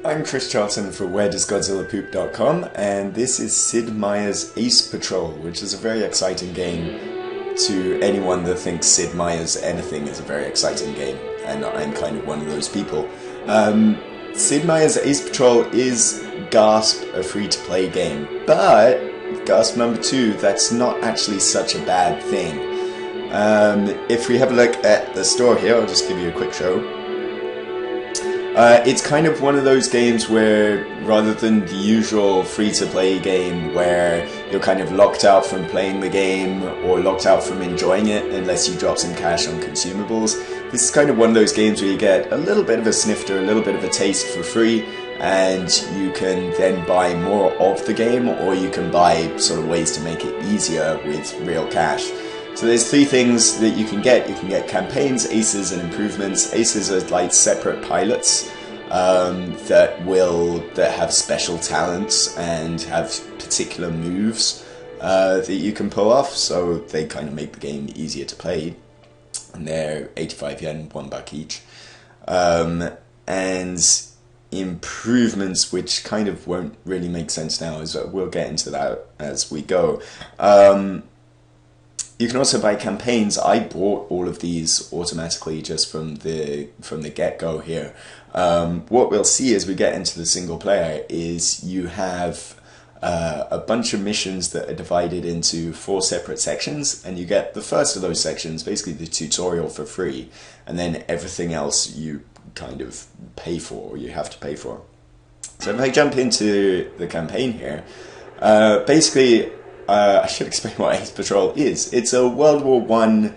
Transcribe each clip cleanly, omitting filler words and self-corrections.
I'm Chris Charlton for WhereDoesGodzillaPoop.com, and this is Sid Meier's Ace Patrol, which is a very exciting game. To anyone that thinks Sid Meier's anything is a very exciting game, and I'm kind of one of those people. Sid Meier's Ace Patrol is, gasp, a free-to-play game, but, gasp number 2, that's not actually such a bad thing. If we have a look at the store here, I'll just give you a quick show. It's kind of one of those games where, rather than the usual free-to-play game where you're kind of locked out from playing the game or locked out from enjoying it unless you drop some cash on consumables, this is kind of one of those games where you get a little bit of a snifter, a little bit of a taste for free, and you can then buy more of the game, or you can buy sort of ways to make it easier with real cash. So there's 3 things that you can get. You can get campaigns, aces, and improvements. Aces are like separate pilots that have special talents and have particular moves that you can pull off. So they kind of make the game easier to play. And they're 85 yen, $1 each. And improvements, which kind of won't really make sense now, as we'll get into that as we go. You can also buy campaigns. I bought all of these automatically just from the get-go here. What we'll see as we get into the single player is you have a bunch of missions that are divided into 4 separate sections, and you get the first of those sections, basically the tutorial, for free, and then everything else you kind of pay for, or you have to pay for. So if I jump into the campaign here, basically, I should explain what Ace Patrol is. It's a World War I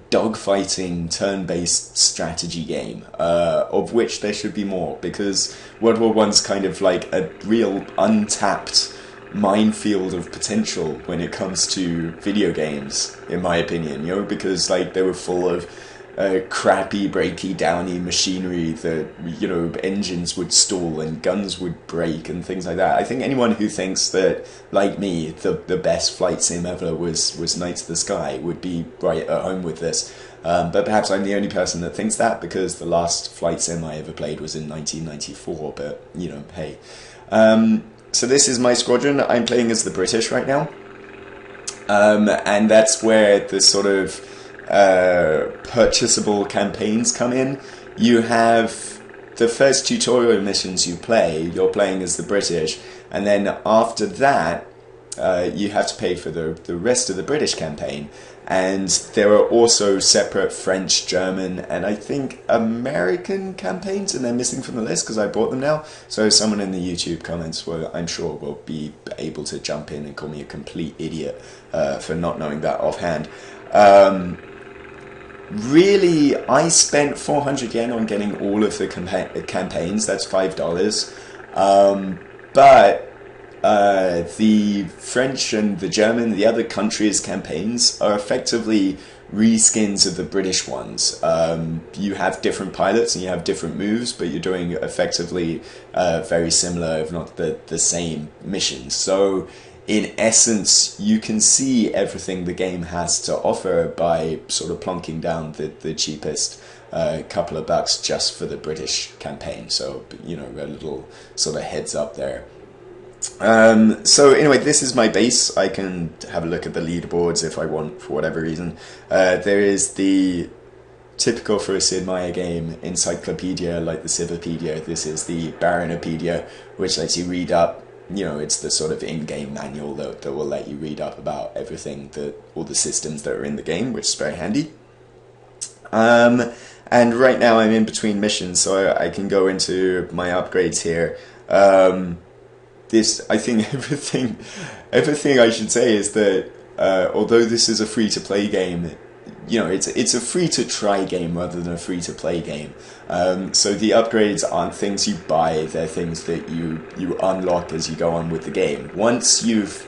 dogfighting turn-based strategy game, of which there should be more, because World War I's kind of like a real untapped minefield of potential when it comes to video games, in my opinion, because like they were full of crappy, breaky, downy machinery that, engines would stall and guns would break and things like that. I think anyone who thinks that, like me, the best flight sim ever was Knights of the Sky would be right at home with this. But perhaps I'm the only person that thinks that, because the last flight sim I ever played was in 1994, but, hey. So this is my squadron. I'm playing as the British right now. And that's where the sort of purchasable campaigns come in. You have the first tutorial missions you play, you're playing as the British, and then after that you have to pay for the rest of the British campaign. And there are also separate French, German, and I think American campaigns, and they're missing from the list because I bought them now. So someone in the YouTube comments I'm sure will be able to jump in and call me a complete idiot for not knowing that offhand. Really, I spent 400 yen on getting all of the campaigns. That's $5. But the French and the German, the other countries' campaigns are effectively reskins of the British ones. You have different pilots and you have different moves, but you're doing effectively very similar, if not the same missions. So in essence, you can see everything the game has to offer by sort of plonking down the cheapest couple of bucks just for the British campaign. So, a little sort of heads up there. So anyway, this is my base. I can have a look at the leaderboards if I want, for whatever reason. There is the typical for a Sid Meier game encyclopedia, like the Civipedia. This is the Baronopedia, which lets you read up. It's the sort of in-game manual that will let you read up about everything, all the systems that are in the game, which is very handy. And right now I'm in between missions, so I can go into my upgrades here. I think everything I should say is that although this is a free-to-play game, it's a free-to-try game rather than a free-to-play game. So the upgrades aren't things you buy, they're things that you unlock as you go on with the game. Once you've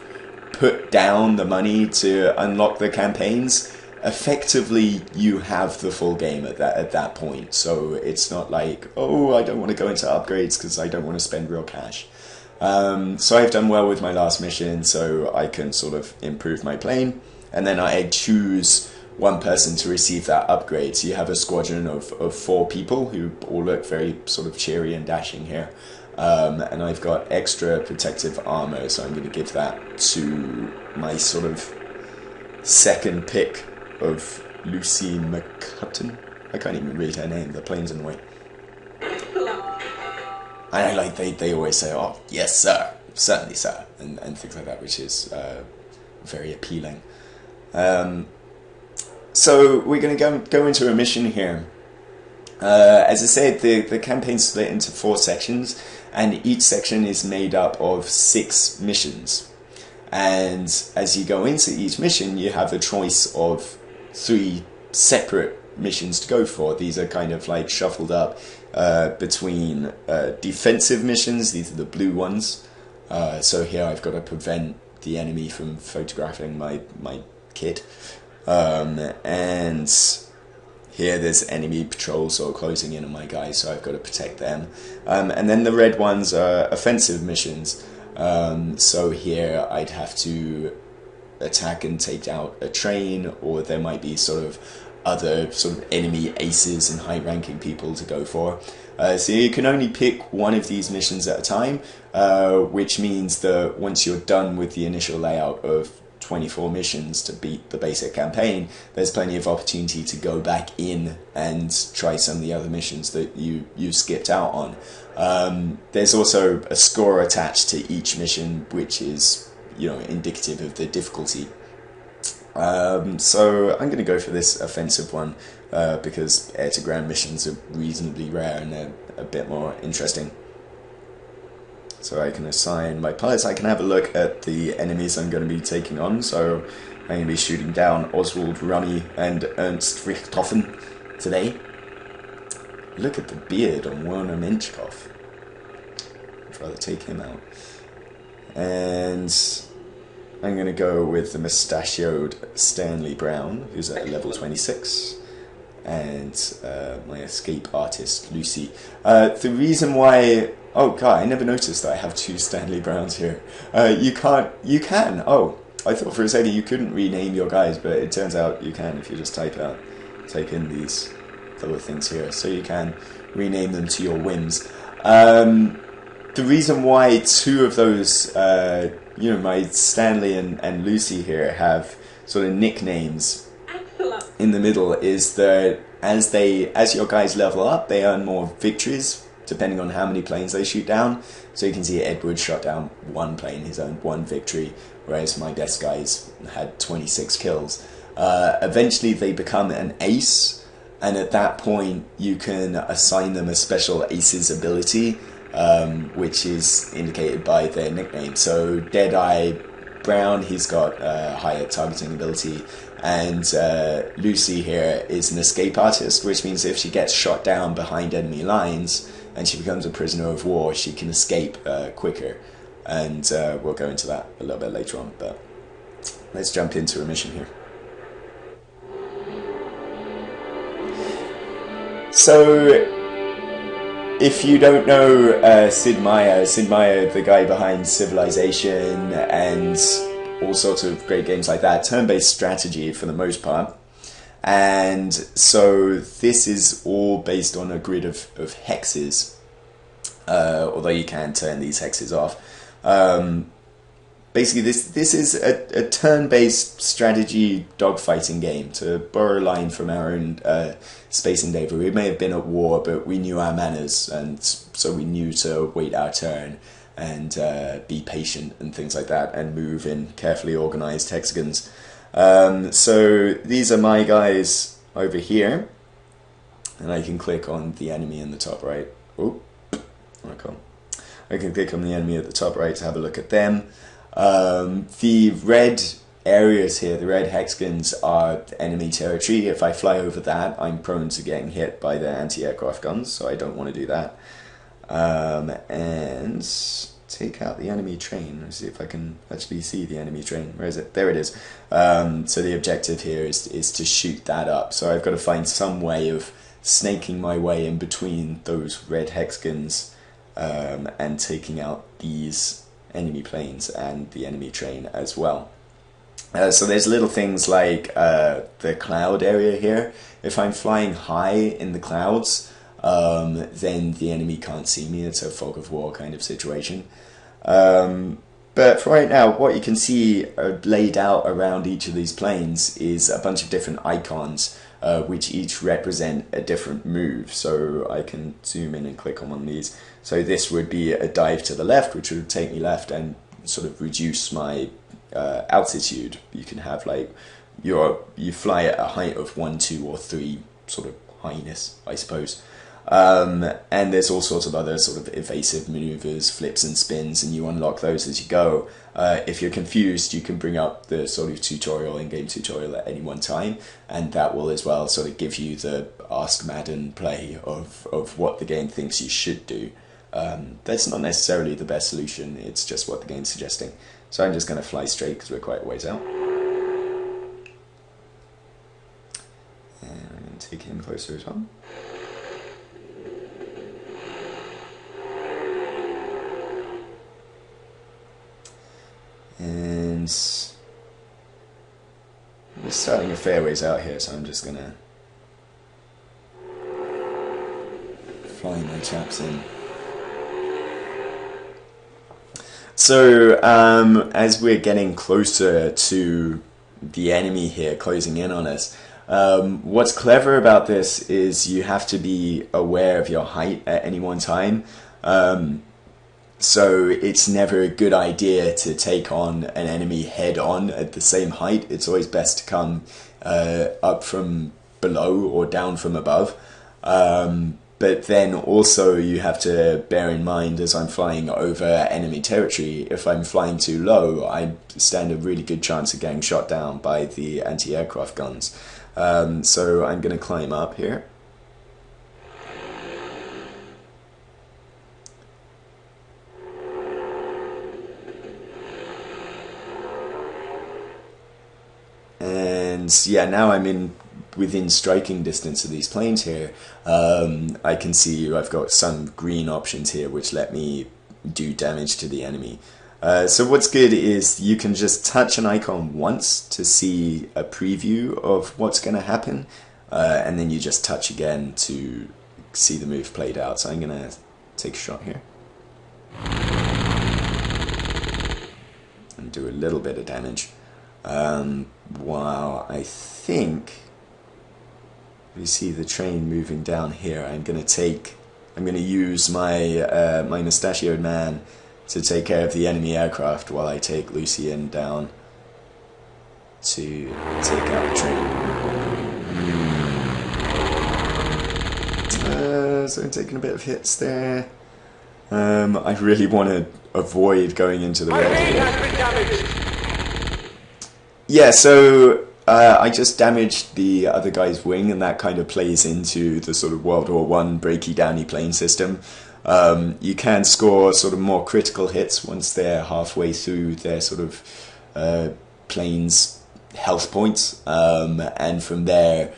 put down the money to unlock the campaigns, effectively you have the full game at that point. So it's not like, oh, I don't want to go into upgrades because I don't want to spend real cash. So I've done well with my last mission, so I can sort of improve my plane, and then I choose one person to receive that upgrade. So you have a squadron of 4 people who all look very sort of cheery and dashing here. And I've got extra protective armor, so I'm going to give that to my sort of second pick of Lucy McCutton. I can't even read her name, the plane's in the way. And I like, they always say, oh, yes, sir, certainly, sir, and things like that, which is very appealing. So we're going to go into a mission here. As I said, the campaign's split into 4 sections, and each section is made up of 6 missions. And as you go into each mission, you have a choice of 3 separate missions to go for. These are kind of like shuffled up between defensive missions. These are the blue ones. So here I've got to prevent the enemy from photographing my kid. And here there's enemy patrols sort of closing in on my guys, so I've got to protect them. And then the red ones are offensive missions. So here I'd have to attack and take out a train, or there might be sort of other sort of enemy aces and high-ranking people to go for. So you can only pick one of these missions at a time, which means that once you're done with the initial layout of 24 missions to beat the basic campaign, there's plenty of opportunity to go back in and try some of the other missions that you skipped out on. There's also a score attached to each mission, which is, you know, indicative of the difficulty. So I'm going to go for this offensive one because air-to-ground missions are reasonably rare and they're a bit more interesting. So I can assign my pilots. I can have a look at the enemies I'm going to be taking on. So I'm going to be shooting down Oswald Rummy and Ernst Richthofen today. Look at the beard on Werner Menchikov. I'd rather take him out. And I'm going to go with the mustachioed Stanley Brown, who's at level 26. And my escape artist, Lucy. The reason why... Oh god, I never noticed that I have 2 Stanley Browns here. You can. Oh, I thought for a second you couldn't rename your guys, but it turns out you can if you just type in these little things here. So you can rename them to your whims. The reason why 2 of those, my Stanley and Lucy here have sort of nicknames in the middle is that as your guys level up, they earn more victories, depending on how many planes they shoot down. So you can see Edward shot down 1 plane, he's earned 1 victory, whereas my best guys had 26 kills. Eventually they become an ace, and at that point you can assign them a special ace's ability, which is indicated by their nickname. So Deadeye Brown, he's got higher targeting ability, and Lucy here is an escape artist, which means if she gets shot down behind enemy lines and she becomes a prisoner of war, she can escape quicker, and we'll go into that a little bit later on, but let's jump into a mission here. So if you don't know Sid Meier, the guy behind Civilization and all sorts of great games like that, turn-based strategy for the most part. And so this is all based on a grid of hexes, although you can turn these hexes off. Basically this is a turn-based strategy dogfighting game, to borrow a line from our own Space Endeavour. We may have been at war, but we knew our manners, and so we knew to wait our turn and be patient and things like that, and move in carefully organised hexagons. So these are my guys over here, and I can click on the enemy in the top right. Oh, okay. I can click on the enemy at the top right to have a look at them. The red areas here, the red hexagons, are enemy territory. If I fly over that, I'm prone to getting hit by the anti-aircraft guns, so I don't want to do that. And take out the enemy train. Let's see if I can actually see the enemy train. Where is it? There it is. So the objective here is to shoot that up. So I've got to find some way of snaking my way in between those red hexagons and taking out these enemy planes and the enemy train as well. So there's little things like the cloud area here. If I'm flying high in the clouds, then the enemy can't see me. It's a fog of war kind of situation. But for right now, what you can see laid out around each of these planes is a bunch of different icons, which each represent a different move. So I can zoom in and click on one of these. So this would be a dive to the left, which would take me left and sort of reduce my altitude. You can have like you fly at a height of 1, 2, or 3 sort of highness, I suppose. And there's all sorts of other sort of evasive maneuvers, flips and spins, and you unlock those as you go. If you're confused, you can bring up the sort of tutorial, in-game tutorial at any one time, and that will as well sort of give you the Ask Madden play of what the game thinks you should do. That's not necessarily the best solution, it's just what the game's suggesting. So I'm just going to fly straight because we're quite a ways out. And I'm going to take him closer as well. And we're starting a fair ways out here, so I'm just going to fly my chaps in. So as we're getting closer to the enemy here closing in on us, what's clever about this is you have to be aware of your height at any one time. So it's never a good idea to take on an enemy head on at the same height. It's always best to come up from below or down from above. But then also you have to bear in mind, as I'm flying over enemy territory, if I'm flying too low, I stand a really good chance of getting shot down by the anti-aircraft guns. So I'm going to climb up here. And yeah, now I'm within striking distance of these planes here. I can see I've got some green options here which let me do damage to the enemy. So what's good is you can just touch an icon once to see a preview of what's going to happen, and then you just touch again to see the move played out. So I'm going to take a shot here and do a little bit of damage. While I think you see the train moving down here, I'm going to use my my mustachioed man to take care of the enemy aircraft while I take Lucien down to take out the train. So I'm taking a bit of hits there. I really want to avoid going into the red. Yeah, so I just damaged the other guy's wing, and that kind of plays into the sort of World War I breaky downy plane system. You can score sort of more critical hits once they're halfway through their sort of plane's health points, and from there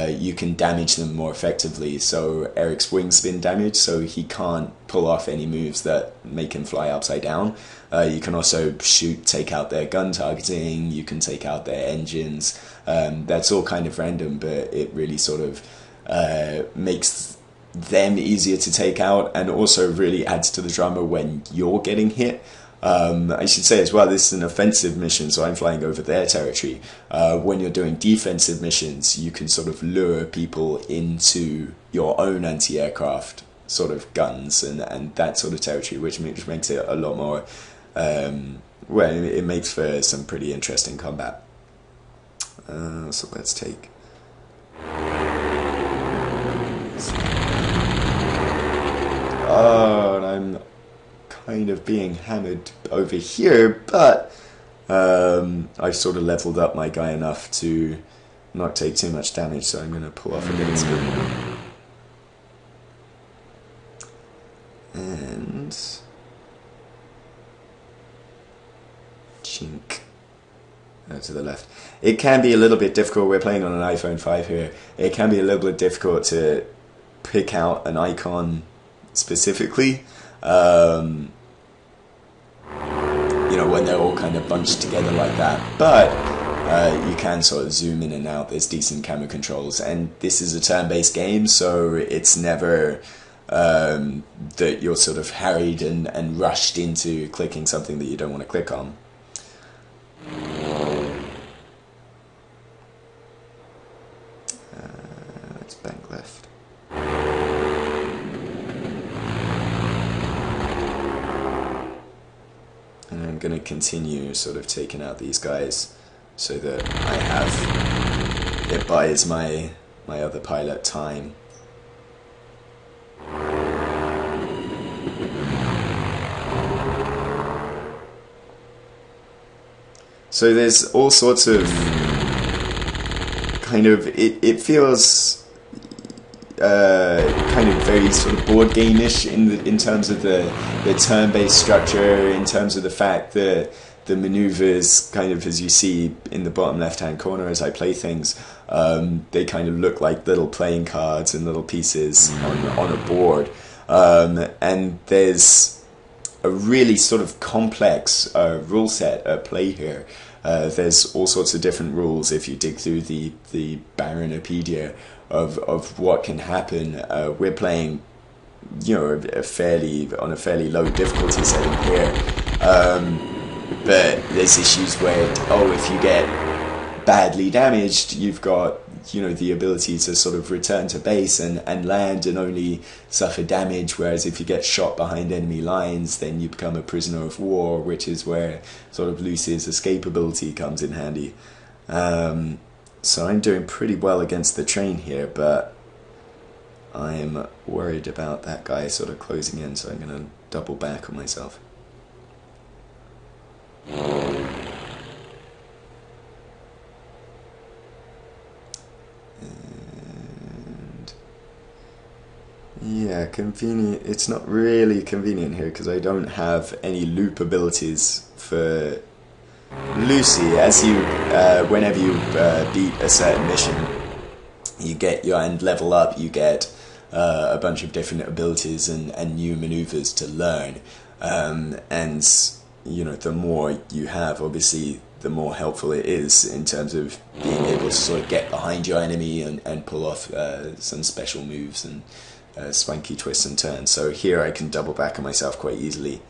you can damage them more effectively. So Eric's wing's been damaged, so he can't pull off any moves that make him fly upside down. You can also take out their gun targeting, you can take out their engines. That's all kind of random, but it really sort of makes them easier to take out, and also really adds to the drama when you're getting hit. I should say as well, this is an offensive mission, so I'm flying over their territory. When you're doing defensive missions, you can sort of lure people into your own anti-aircraft sort of guns and that sort of territory, which makes it a lot more, well, it makes for some pretty interesting combat. So let's take... Oh, and I'm kind of being hammered over here, but I've sort of leveled up my guy enough to not take too much damage, so I'm going to pull off against him. And chink to the left. It can be a little bit difficult. We're playing on an iPhone 5 here. It can be a little bit difficult to pick out an icon specifically. you know, when they're all kind of bunched together like that. But you can sort of zoom in and out. There's decent camera controls, and this is a turn-based game, so it's never that you're sort of harried and rushed into clicking something that you don't want to click on. Let's bank left. And I'm going to continue sort of taking out these guys so that I have, it buys my other pilot time. So there's all sorts of kind of, it feels kind of very sort of board game-ish in terms of the turn-based structure, in terms of the fact that the maneuvers, kind of as you see in the bottom left-hand corner as I play things, they kind of look like little playing cards and little pieces on a board. And there's a really sort of complex rule set at play here. There's all sorts of different rules if you dig through the Baronopedia of what can happen. We're playing, you know, on a fairly low difficulty setting here. But there's issues where, if you get badly damaged, you've got, you know, the ability to sort of return to base and land and only suffer damage, whereas if you get shot behind enemy lines, then you become a prisoner of war, which is where sort of Lucy's escape ability comes in handy. So I'm doing pretty well against the train here, but I'm worried about that guy sort of closing in, so I'm going to double back on myself. Yeah, convenient. It's not really convenient here because I don't have any loop abilities for Lucy. As you, whenever you beat a certain mission, you get and level up, you get a bunch of different abilities and new maneuvers to learn. And you know, the more you have, obviously, the more helpful it is in terms of being able to sort of get behind your enemy and pull off some special moves and swanky twists and turns. So here I can double back on myself quite easily.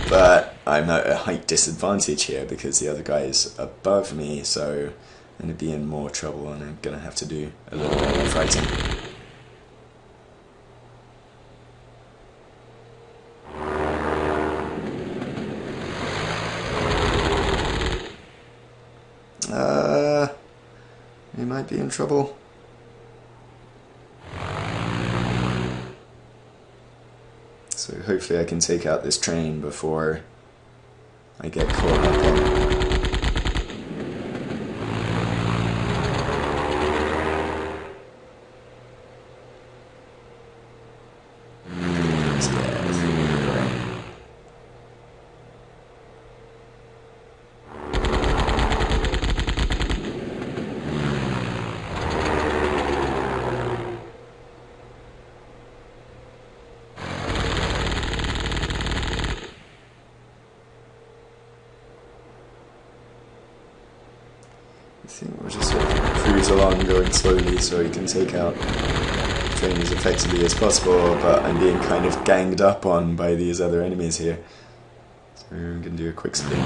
But I'm at a height disadvantage here because the other guy is above me, so I'm going to be in more trouble and I'm going to have to do a little bit more fighting. We might be in trouble. So hopefully I can take out this train before I get caught up on. I think we'll just sort of cruise along, going slowly, so we can take out the train as effectively as possible, but I'm being kind of ganged up on by these other enemies here. So I'm going to do a quick spin.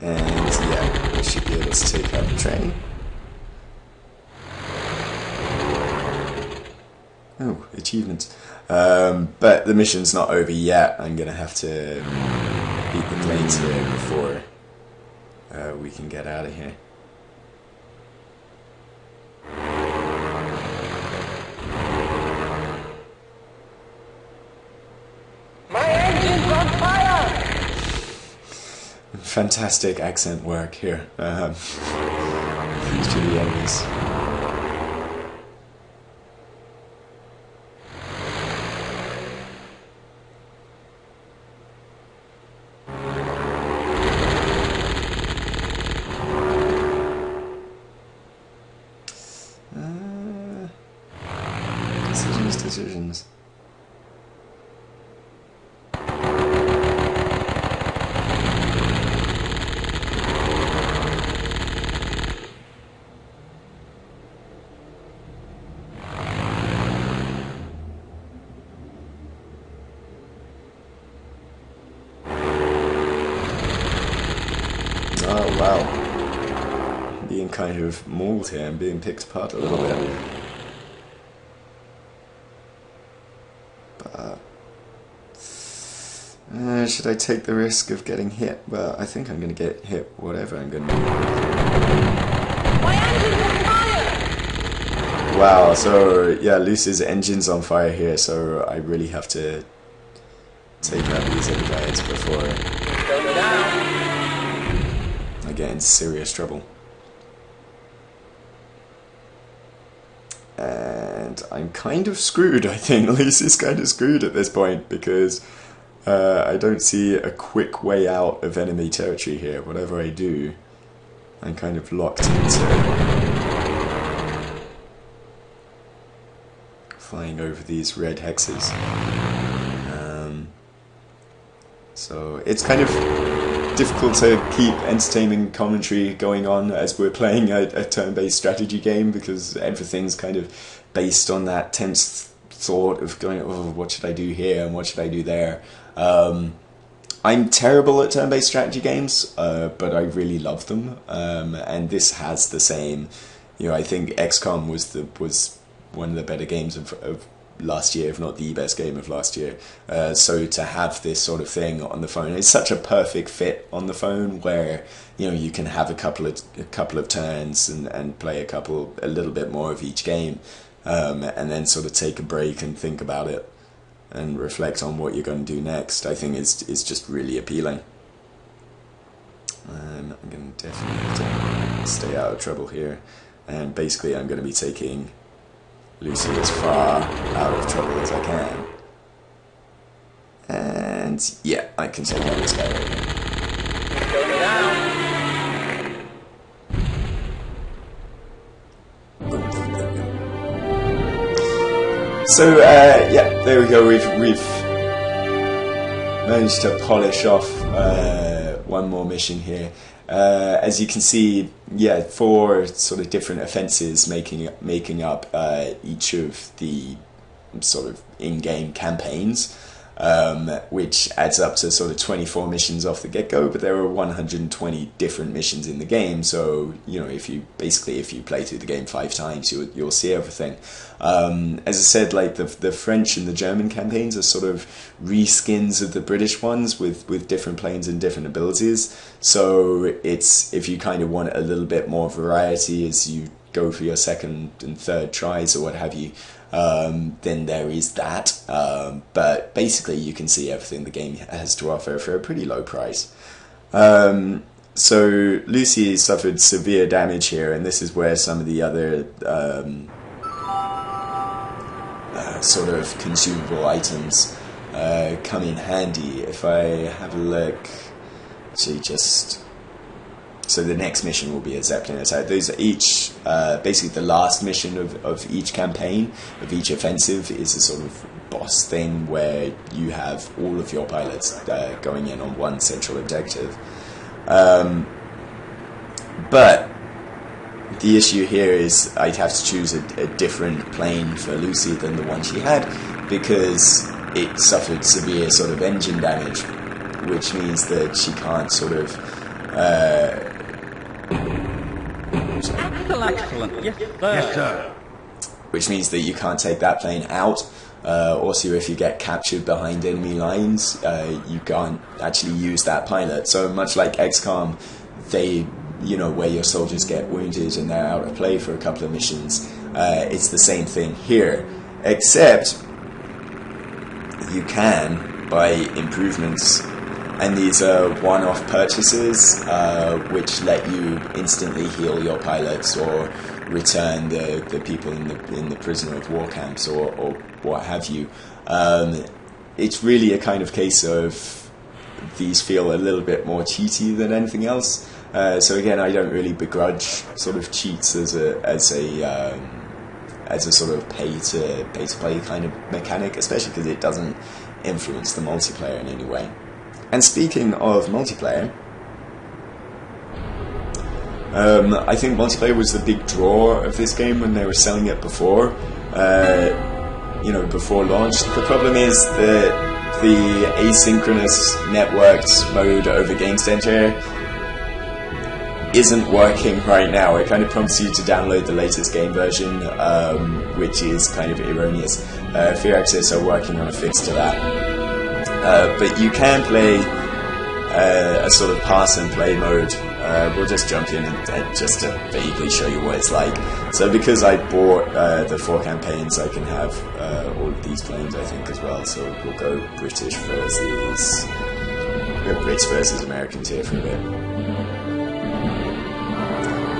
And yeah, we should be able to take out the train. Oh, achievements. But the mission's not over yet. I'm going to have to beat the planes here before we can get out of here. fantastic accent work here. These to the enemies. Decisions. Oh wow. Being kind of mauled here and being picked apart a little bit. Should I take the risk of getting hit? Well, I think I'm going to get hit whatever I'm going to do. Wow, so yeah, Lucy's engine's on fire here, so I really have to take out these other guys before I get in serious trouble. And I'm kind of screwed, I think. Lucy's kind of screwed at this point, because I don't see a quick way out of enemy territory here. Whatever I do, I'm kind of locked into flying over these red hexes. So it's kind of difficult to keep entertaining commentary going on as we're playing a turn-based strategy game, because everything's kind of based on that tense thought of going, oh, what should I do here and what should I do there? I'm terrible at turn-based strategy games, but I really love them, and this has the same. You know, I think XCOM was one of the better games of last year, if not the best game of last year. So to have this sort of thing on the phone, it's such a perfect fit on the phone, where you know you can have a couple of turns and play a little bit more of each game, and then sort of take a break and think about it and reflect on what you're going to do next. I think is just really appealing. I'm going to definitely have to stay out of trouble here, and basically I'm going to be taking Lucy as far out of trouble as I can. And yeah, I can take out this guy right here. So yeah, there we go. We've managed to polish off one more mission here. As you can see, yeah, 4 sort of different offences making up each of the sort of in-game campaigns, which adds up to sort of 24 missions off the get-go. But there are 120 different missions in the game, so you know, if you play through the game 5 times, you'll see everything. As I said, like the French and the German campaigns are sort of reskins of the British ones with different planes and different abilities. So it's, if you kind of want a little bit more variety as you go for your second and third tries or what have you, then there is that. But basically you can see everything the game has to offer for a pretty low price. So Lucy suffered severe damage here, and this is where some of the other sort of consumable items come in handy. If I have a look, so the next mission will be a Zeppelin attack. Those are each, basically the last mission of each campaign, of each offensive, is a sort of boss thing where you have all of your pilots going in on one central objective. But the issue here is I'd have to choose a different plane for Lucy than the one she had, because it suffered severe sort of engine damage, which means that she can't sort of excellent. Yes, sir. Which means that you can't take that plane out. Also, if you get captured behind enemy lines, you can't actually use that pilot. So much like XCOM, where your soldiers get wounded and they're out of play for a couple of missions, it's the same thing here, except you can, by improvements and these are one-off purchases which let you instantly heal your pilots or return the people in the prisoner of war camps or what have you. It's really a kind of case of these feel a little bit more cheaty than anything else. So again, I don't really begrudge sort of cheats as a sort of pay to play kind of mechanic, especially because it doesn't influence the multiplayer in any way. And speaking of multiplayer, I think multiplayer was the big draw of this game when they were selling it before, before launch. The problem is that the asynchronous networked mode over Game Center isn't working right now. It kind of prompts you to download the latest game version, which is kind of erroneous. Firaxis are working on a fix to that. But you can play a sort of pass and play mode. We'll just jump in and just to vaguely show you what it's like. So because I bought the 4 campaigns, I can have all of these claims, I think, as well. So we'll go British versus Americans here for a bit.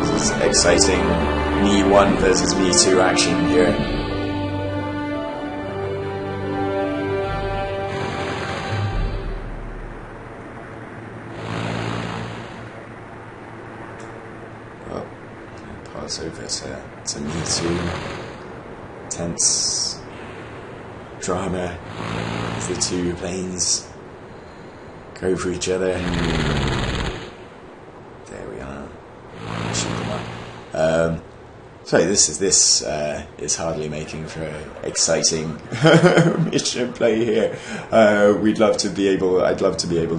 This is exciting Me 1 versus Me 2 action here. Well, pass over to Me 2. Tense drama as the two planes go for each other. There we are. Shoot them up. So this is hardly making for exciting mission play here. I'd love to be able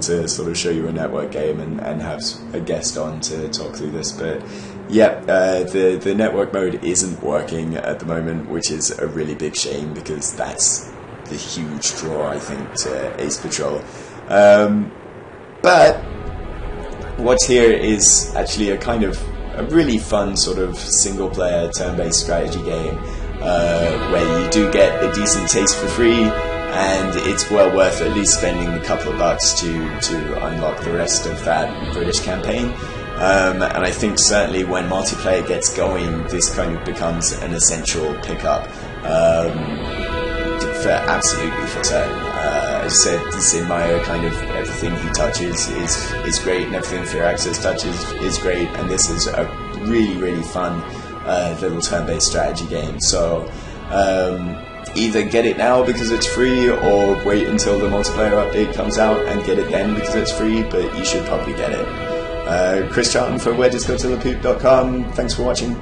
to sort of show you a network game and have a guest on to talk through this, but yeah, the network mode isn't working at the moment, which is a really big shame because that's the huge draw, I think, to Ace Patrol. But what's here is actually a really fun sort of single-player turn-based strategy game where you do get a decent taste for free, and it's well worth at least spending a couple of bucks to unlock the rest of that British campaign. And I think certainly when multiplayer gets going, this kind of becomes an essential pickup absolutely for certain. As I said, Sid Meier, kind of everything he touches is great, and everything Firaxis touches is great, and this is a really, really fun little turn-based strategy game. So either get it now because it's free, or wait until the multiplayer update comes out and get it then because it's free, but you should probably get it. Chris Charlton for wherediscotillapoop.com. Thanks for watching.